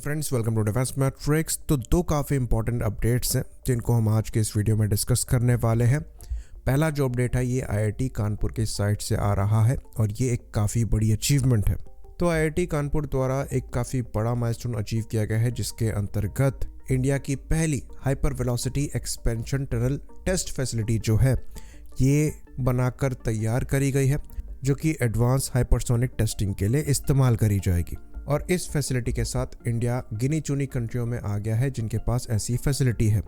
Friends, welcome to defence matrix. तो दो काफ़ी इंपॉर्टेंट अपडेट्स हैं जिनको हम आज के इस वीडियो में डिस्कस करने वाले हैं। पहला जो अपडेट है ये आईआईटी कानपुर की साइट से आ रहा है और ये एक काफ़ी बड़ी अचीवमेंट है। तो आईआईटी कानपुर द्वारा एक काफ़ी बड़ा माइलस्टोन अचीव किया गया है, जिसके अंतर्गत इंडिया की पहली hyper velocity expansion tunnel test facility जो है ये बनाकर तैयार करी गई है, जो कि एडवांस हाइपरसोनिक टेस्टिंग के लिए इस्तेमाल करी जाएगी। और इस फैसिलिटी के साथ इंडिया गिनी चुनी कंट्रियों में आ गया है जिनके पास ऐसी फैसिलिटी है।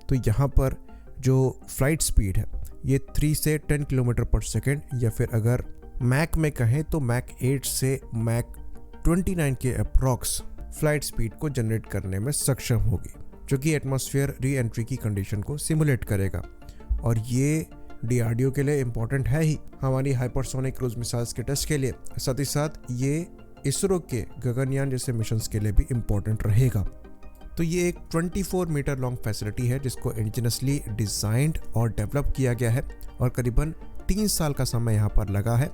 तो यहाँ पर जो फ्लाइट स्पीड है ये 3 से 10 किलोमीटर पर सेकेंड, या फिर अगर मैक में कहें तो मैक 8 से मैक 29 के अप्रॉक्स फ्लाइट स्पीड को जनरेट करने में सक्षम होगी, जो कि एटमॉस्फेयर री एंट्री की कंडीशन को सिमुलेट करेगा। और ये डीआरडीओ के लिए इम्पोर्टेंट है ही, हमारी हाइपरसोनिक क्रूज मिसाइल्स के टेस्ट के लिए, साथ ही साथ ये इसरो के गगनयान जैसे मिशंस के लिए भी इम्पोर्टेंट रहेगा। तो ये एक 24 मीटर लॉन्ग फैसिलिटी है जिसको इंडिजिनसली डिजाइंड और डेवलप किया गया है और करीबन 3 साल का समय यहाँ पर लगा है।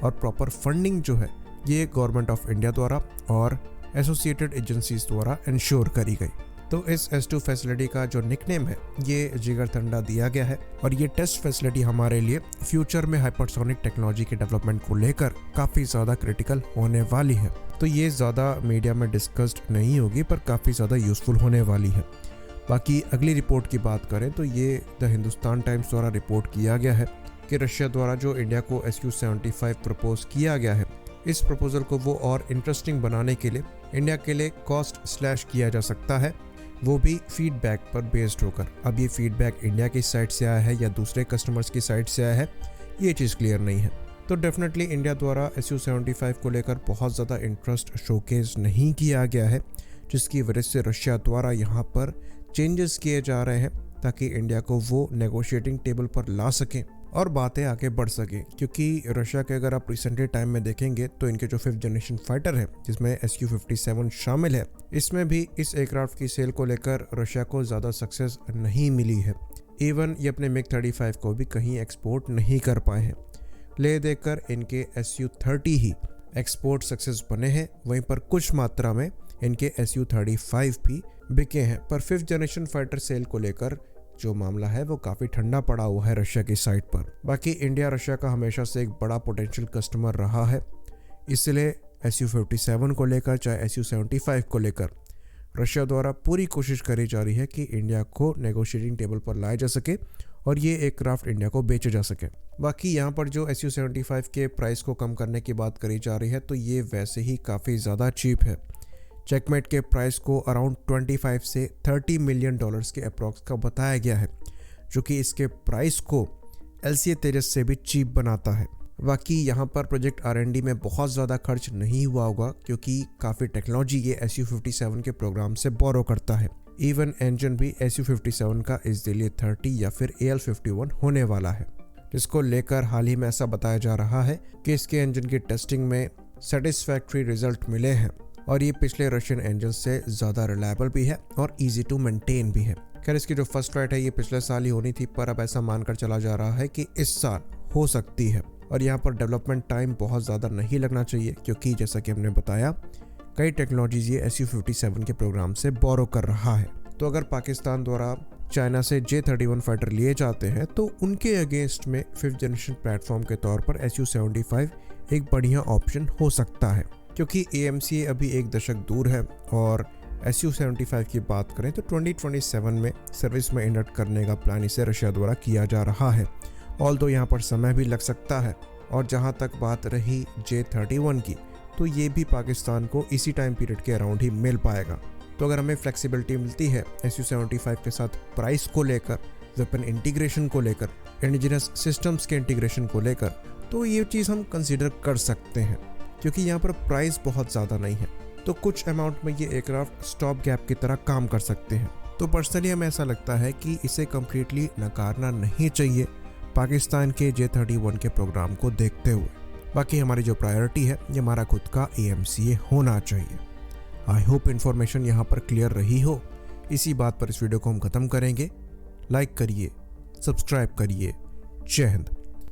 और प्रॉपर फंडिंग जो है ये गवर्नमेंट ऑफ इंडिया द्वारा और एसोसिएटेड एजेंसीज द्वारा इंश्योर करी गई। तो इस S2 फैसिलिटी का जो निकनेम है ये जिगर थंडा दिया गया है। और ये टेस्ट फैसिलिटी हमारे लिए फ्यूचर में हाइपरसोनिक टेक्नोलॉजी के डेवलपमेंट को लेकर काफ़ी ज़्यादा क्रिटिकल होने वाली है। तो ये ज़्यादा मीडिया में डिस्कस्ड नहीं होगी पर काफ़ी ज़्यादा यूज़फुल होने वाली है। बाकी अगली रिपोर्ट की बात करें तो ये द हिंदुस्तान टाइम्स द्वारा रिपोर्ट किया गया है कि रशिया द्वारा जो इंडिया को SU-75 प्रपोज किया गया है, इस प्रपोजल को वो और इंटरेस्टिंग बनाने के लिए इंडिया के लिए कॉस्ट स्लैश किया जा सकता है, वो भी फीडबैक पर बेस्ड होकर। अब ये फीडबैक इंडिया की साइड से आया है या दूसरे कस्टमर्स की साइड से आया है, ये चीज़ क्लियर नहीं है। तो डेफिनेटली इंडिया द्वारा SU-75 को लेकर बहुत ज़्यादा इंटरेस्ट शोकेस नहीं किया गया है, जिसकी वजह से रशिया द्वारा यहाँ पर चेंजेस किए जा रहे हैं ताकि इंडिया को वो नेगोशिएटिंग टेबल पर ला सकें और बातें आगे बढ़ सकें। क्योंकि रशिया के अगर आप रिसेंटली टाइम में देखेंगे तो इनके जो 5th जनरेशन फाइटर है जिसमें SU-57 शामिल है, इसमें भी इस एयरक्राफ्ट की सेल को लेकर रशिया को ज़्यादा सक्सेस नहीं मिली है। इवन ये अपने MiG-35 को भी कहीं एक्सपोर्ट नहीं कर पाए हैं। ले देकर इनके SU-30 ही एक्सपोर्ट सक्सेस बने हैं, वहीं पर कुछ मात्रा में इनके SU-35 भी बिके हैं। पर 5th जनरेशन फाइटर सेल को लेकर जो मामला है वो काफ़ी ठंडा पड़ा हुआ है रशिया की साइड पर। बाकी इंडिया रशिया का हमेशा से एक बड़ा पोटेंशियल कस्टमर रहा है, इसलिए SU-57 को लेकर चाहे SU-75 को लेकर रशिया द्वारा पूरी कोशिश करी जा रही है कि इंडिया को नेगोशिएटिंग टेबल पर लाया जा सके और ये एयरक्राफ्ट इंडिया को बेचे जा सके। बाकी यहाँ पर जो SU-75 के प्राइस को कम करने की बात करी जा रही है तो ये वैसे ही काफ़ी ज़्यादा चीप है। चेकमेट के प्राइस को अराउंड 25 से 30 मिलियन डॉलर्स के अप्रॉक्स का बताया गया है, जो कि इसके प्राइस को LCA तेजस से भी चीप बनाता है। बाकी यहाँ पर प्रोजेक्ट R&D में बहुत ज़्यादा खर्च नहीं हुआ होगा क्योंकि काफ़ी टेक्नोलॉजी ये SU-57 के प्रोग्राम से बोरो करता है। इवन इंजन भी SU-57 का इजदिली 30 या फिर AL-51 होने वाला है, जिसको लेकर हाल ही में ऐसा बताया जा रहा है कि इसके इंजन की टेस्टिंग में सेटिस्फैक्ट्री रिजल्ट मिले हैं और ये पिछले रशियन इंजन से ज़्यादा रिलायबल भी है और इजी टू मेंटेन भी है। खैर इसकी जो फर्स्ट फ्लाइट है ये पिछले साल ही होनी थी, पर अब ऐसा मानकर चला जा रहा है कि इस साल हो सकती है। और यहाँ पर डेवलपमेंट टाइम बहुत ज़्यादा नहीं लगना चाहिए क्योंकि जैसा कि हमने बताया कई टेक्नोलॉजीज ये SU-57 के प्रोग्राम से बोरो कर रहा है। तो अगर पाकिस्तान द्वारा चाइना से J-31 फाइटर लिए जाते हैं तो उनके अगेंस्ट में 5th जनरेशन प्लेटफॉर्म के तौर पर SU-75 एक बढ़िया ऑप्शन हो सकता है, क्योंकि AMCA अभी एक दशक दूर है। और SU-75 की बात करें तो 2027 में सर्विस में इंडक्ट करने का प्लान इसे रशिया द्वारा किया जा रहा है, ऑल्दो यहाँ पर समय भी लग सकता है। और जहाँ तक बात रही J-31 की तो ये भी पाकिस्तान को इसी टाइम पीरियड के अराउंड ही मिल पाएगा। तो अगर हमें फ्लेक्सिबिलिटी मिलती है SU-75 के साथ प्राइस को लेकर, वेपन इंटीग्रेशन को लेकर, इंडिजिनस सिस्टम्स के इंटीग्रेशन को लेकर, तो ये चीज़ हम कंसिडर कर सकते हैं क्योंकि यहाँ पर प्राइस बहुत ज़्यादा नहीं है। तो कुछ अमाउंट में ये एयरक्राफ्ट स्टॉप गैप की तरह काम कर सकते हैं। तो पर्सनली हमें ऐसा लगता है कि इसे कम्प्लीटली नकारना नहीं चाहिए पाकिस्तान के J-31 के प्रोग्राम को देखते हुए। बाकी हमारी जो प्रायोरिटी है ये हमारा खुद का AMCA होना चाहिए। आई होप इन्फॉर्मेशन यहाँ पर क्लियर रही हो। इसी बात पर इस वीडियो को हम ख़त्म करेंगे। लाइक करिए, सब्सक्राइब करिए। जय हिंद।